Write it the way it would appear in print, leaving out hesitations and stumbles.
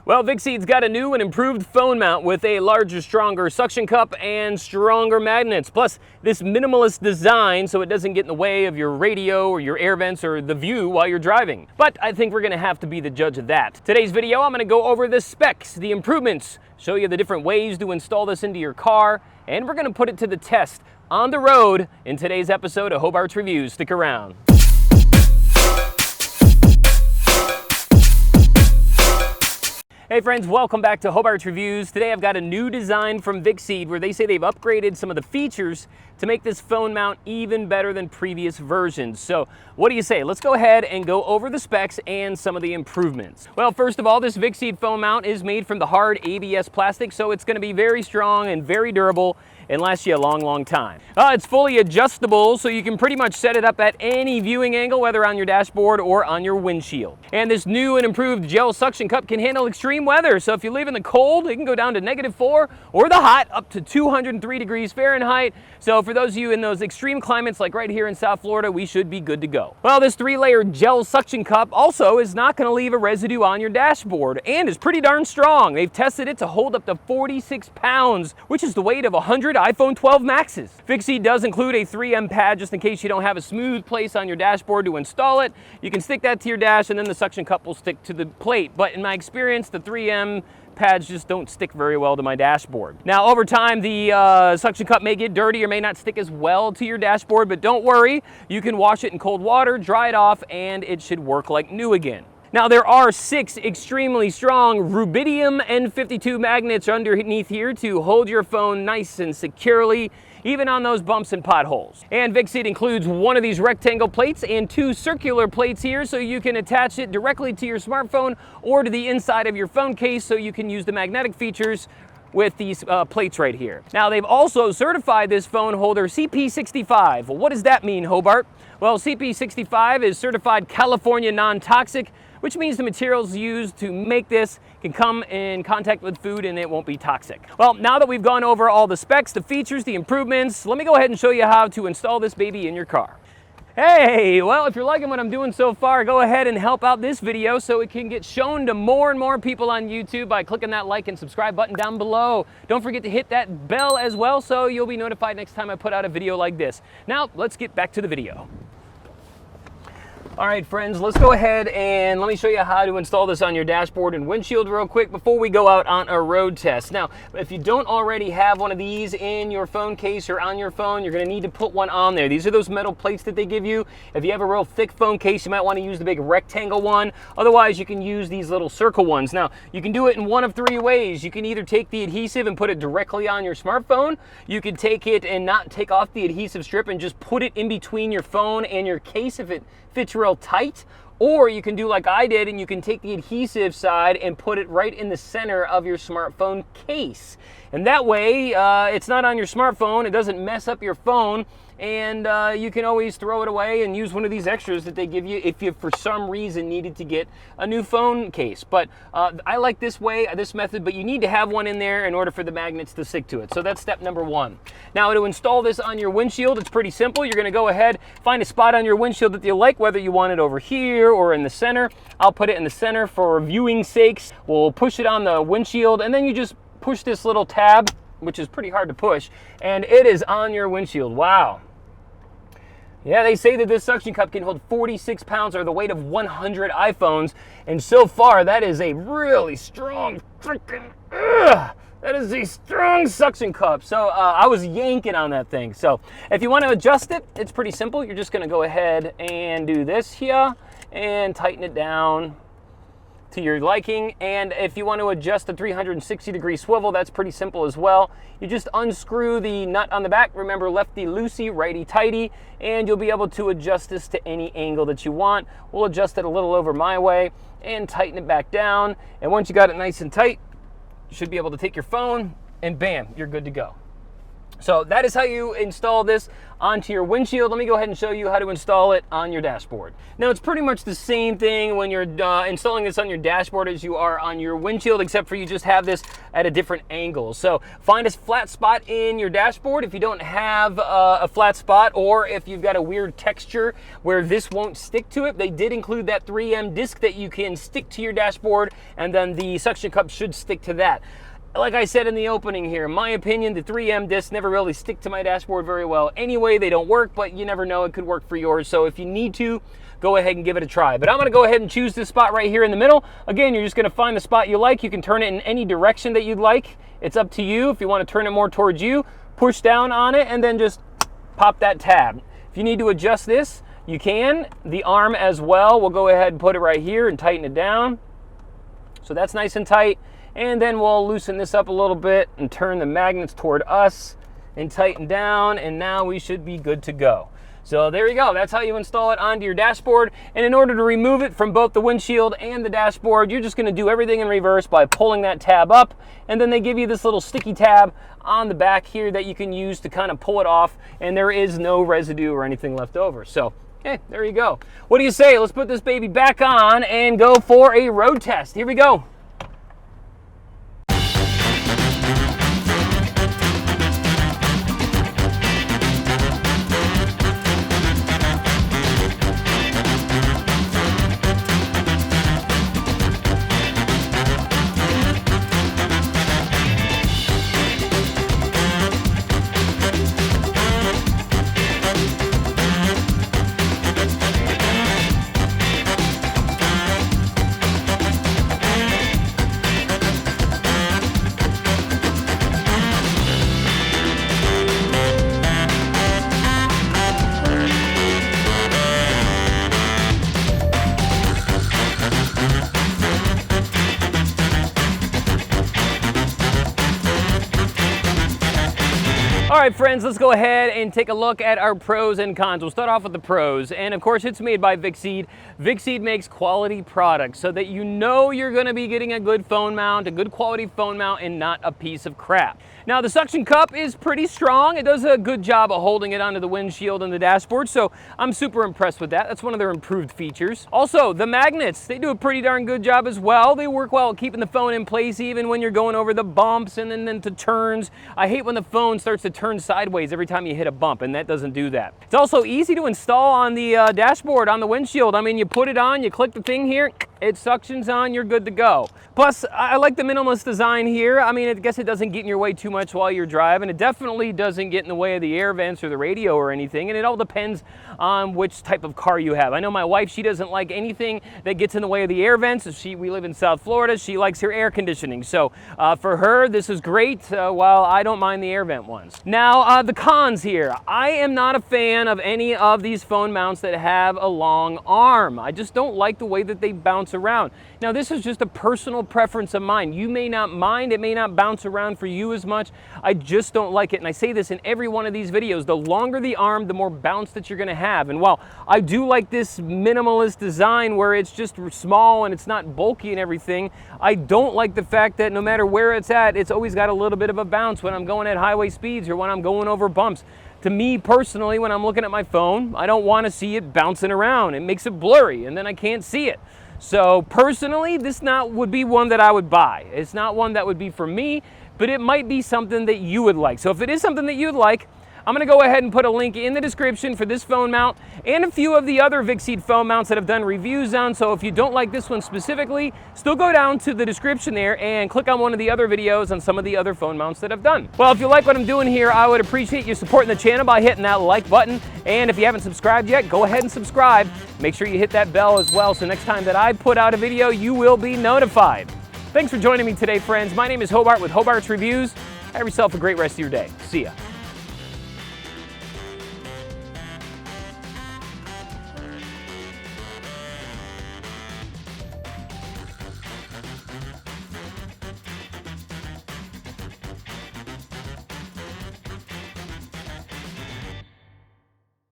Well, Vicseed's got a new and improved phone mount with a larger, stronger suction cup and stronger magnets. Plus, this minimalist design so it doesn't get in the way of your radio or your air vents or the view while you're driving. But I think we're going to have to be the judge of that. Today's video, I'm going to go over the specs, the improvements, show you the different ways to install this into your car, and we're going to put it to the test on the road in today's episode of Hobart's Reviews. Stick around. Hey friends, welcome back to Hobart's Reviews. Today I've got a new design from Vicseed where they say they've upgraded some of the features to make this phone mount even better than previous versions. So what do you say? Let's go ahead and go over the specs and some of the improvements. Well, first of all, this Vicseed phone mount is made from the hard ABS plastic, so it's going to be very strong and very durable and last you a long, long time. It's fully adjustable, so you can pretty much set it up at any viewing angle, whether on your dashboard or on your windshield. And this new and improved gel suction cup can handle extreme weather, so if you live in the cold, it can go down to -4, or the hot, up to 203 degrees Fahrenheit. So for those of you in those extreme climates, like right here in South Florida, we should be good to go. Well, this 3-layer gel suction cup also is not going to leave a residue on your dashboard, and is pretty darn strong. They've tested it to hold up to 46 pounds, which is the weight of 100 iPhone 12 Maxes. Vicseed does include a 3M pad just in case you don't have a smooth place on your dashboard to install it. You can stick that to your dash and then the suction cup will stick to the plate. But in my experience, the 3M pads just don't stick very well to my dashboard. Now, over time, the suction cup may get dirty or may not stick as well to your dashboard, but don't worry. You can wash it in cold water, dry it off, and it should work like new again. Now, there are 6 extremely strong Rubidium N52 magnets underneath here to hold your phone nice and securely, even on those bumps and potholes. And Vicseed includes one of these rectangle plates and 2 circular plates here, so you can attach it directly to your smartphone or to the inside of your phone case, so you can use the magnetic features with these plates right here. Now, they've also certified this phone holder CP65. Well, what does that mean, Hobart? Well, CP65 is certified California non-toxic, which means the materials used to make this can come in contact with food and it won't be toxic. Well, now that we've gone over all the specs, the features, the improvements, let me go ahead and show you how to install this baby in your car. Hey, well, if you're liking what I'm doing so far, go ahead and help out this video so it can get shown to more and more people on YouTube by clicking that like and subscribe button down below. Don't forget to hit that bell as well so you'll be notified next time I put out a video like this. Now, let's get back to the video. All right, friends, let's go ahead and let me show you how to install this on your dashboard and windshield real quick before we go out on a road test. Now, if you don't already have one of these in your phone case or on your phone, you're gonna need to put one on there. These are those metal plates that they give you. If you have a real thick phone case, you might wanna use the big rectangle one. Otherwise, you can use these little circle ones. Now, you can do it in one of 3 ways. You can either take the adhesive and put it directly on your smartphone. You can take it and not take off the adhesive strip and just put it in between your phone and your case if it fits real tight, or you can do like I did and you can take the adhesive side and put it right in the center of your smartphone case. And that way, it's not on your smartphone, it doesn't mess up your phone, and you can always throw it away and use one of these extras that they give you if you for some reason needed to get a new phone case. But I like this way, this method, but you need to have one in there in order for the magnets to stick to it. So that's step number 1. Now, to install this on your windshield, it's pretty simple. You're gonna go ahead, find a spot on your windshield that you like, whether you want it over here or in the center. I'll put it in the center for viewing sakes. We'll push it on the windshield, and then you just push this little tab, which is pretty hard to push, and it is on your windshield. Wow. Yeah, they say that this suction cup can hold 46 pounds, or the weight of 100 iPhones, and so far that is a really strong freaking, that is a strong suction cup. So I was yanking on that thing. So if you want to adjust it, it's pretty simple. You're just going to go ahead and do this here and tighten it down to your liking. And if you want to adjust the 360-degree swivel, that's pretty simple as well. You just unscrew the nut on the back. Remember, lefty loosey, righty tighty, and you'll be able to adjust this to any angle that you want. We'll adjust it a little over my way and tighten it back down. And once you got it nice and tight, you should be able to take your phone and bam, you're good to go. So that is how you install this onto your windshield. Let me go ahead and show you how to install it on your dashboard. Now it's pretty much the same thing when you're installing this on your dashboard as you are on your windshield, except for you just have this at a different angle. So find a flat spot in your dashboard if you don't have a flat spot, or if you've got a weird texture where this won't stick to it. They did include that 3M disc that you can stick to your dashboard, and then the suction cup should stick to that. Like I said in the opening here, in my opinion, the 3M discs never really stick to my dashboard very well. Anyway, they don't work, but you never know, it could work for yours. So if you need to, go ahead and give it a try. But I'm gonna go ahead and choose this spot right here in the middle. Again, you're just gonna find the spot you like. You can turn it in any direction that you'd like. It's up to you. If you wanna turn it more towards you, push down on it and then just pop that tab. If you need to adjust this, you can. The arm as well, we'll go ahead and put it right here and tighten it down. So that's nice and tight. And then we'll loosen this up a little bit and turn the magnets toward us and tighten down, and now we should be good to go. So there you go, that's how you install it onto your dashboard. And in order to remove it from both the windshield and the dashboard, you're just gonna do everything in reverse by pulling that tab up, and then they give you this little sticky tab on the back here that you can use to kind of pull it off, and there is no residue or anything left over. So, hey, there you go. What do you say? Let's put this baby back on and go for a road test. Here we go. All right, friends, let's go ahead and take a look at our pros and cons. We'll start off with the pros. And of course, it's made by Vicseed. Vicseed makes quality products so that you know you're gonna be getting a good phone mount, a good quality phone mount, and not a piece of crap. Now, the suction cup is pretty strong. It does a good job of holding it onto the windshield and the dashboard, so I'm super impressed with that. That's one of their improved features. Also, the magnets, they do a pretty darn good job as well. They work well at keeping the phone in place even when you're going over the bumps and then into turns. I hate when the phone starts to turn sideways every time you hit a bump, and that doesn't do that. It's also easy to install on the dashboard, on the windshield. I mean, you put it on, you click the thing here, it suctions on, you're good to go. Plus, I like the minimalist design here. I mean, I guess it doesn't get in your way too much while you're driving. It definitely doesn't get in the way of the air vents or the radio or anything, and it all depends on which type of car you have. I know my wife, she doesn't like anything that gets in the way of the air vents. We live in South Florida. She likes her air conditioning. So for her, this is great, while I don't mind the air vent ones. Now, the cons here. I am not a fan of any of these phone mounts that have a long arm. I just don't like the way that they bounce around. Now, this is just a personal preference of mine. You may not mind, it may not bounce around for you as much. I just don't like it, and I say this in every one of these videos. The longer the arm, the more bounce that you're gonna have. And while I do like this minimalist design where it's just small and it's not bulky and everything, I don't like the fact that no matter where it's at, it's always got a little bit of a bounce when I'm going at highway speeds or when I'm going over bumps. To me personally, when I'm looking at my phone, I don't want to see it bouncing around. It makes it blurry and then I can't see it. So personally, this would be one that I would buy. It's not one that would be for me, but it might be something that you would like. So if it is something that you'd like, I'm gonna go ahead and put a link in the description for this phone mount and a few of the other Vicseed phone mounts that I've done reviews on. So if you don't like this one specifically, still go down to the description there and click on one of the other videos on some of the other phone mounts that I've done. Well, if you like what I'm doing here, I would appreciate you supporting the channel by hitting that like button. And if you haven't subscribed yet, go ahead and subscribe. Make sure you hit that bell as well, so next time that I put out a video, you will be notified. Thanks for joining me today, friends. My name is Hobart with Hobart's Reviews. Have yourself a great rest of your day. See ya.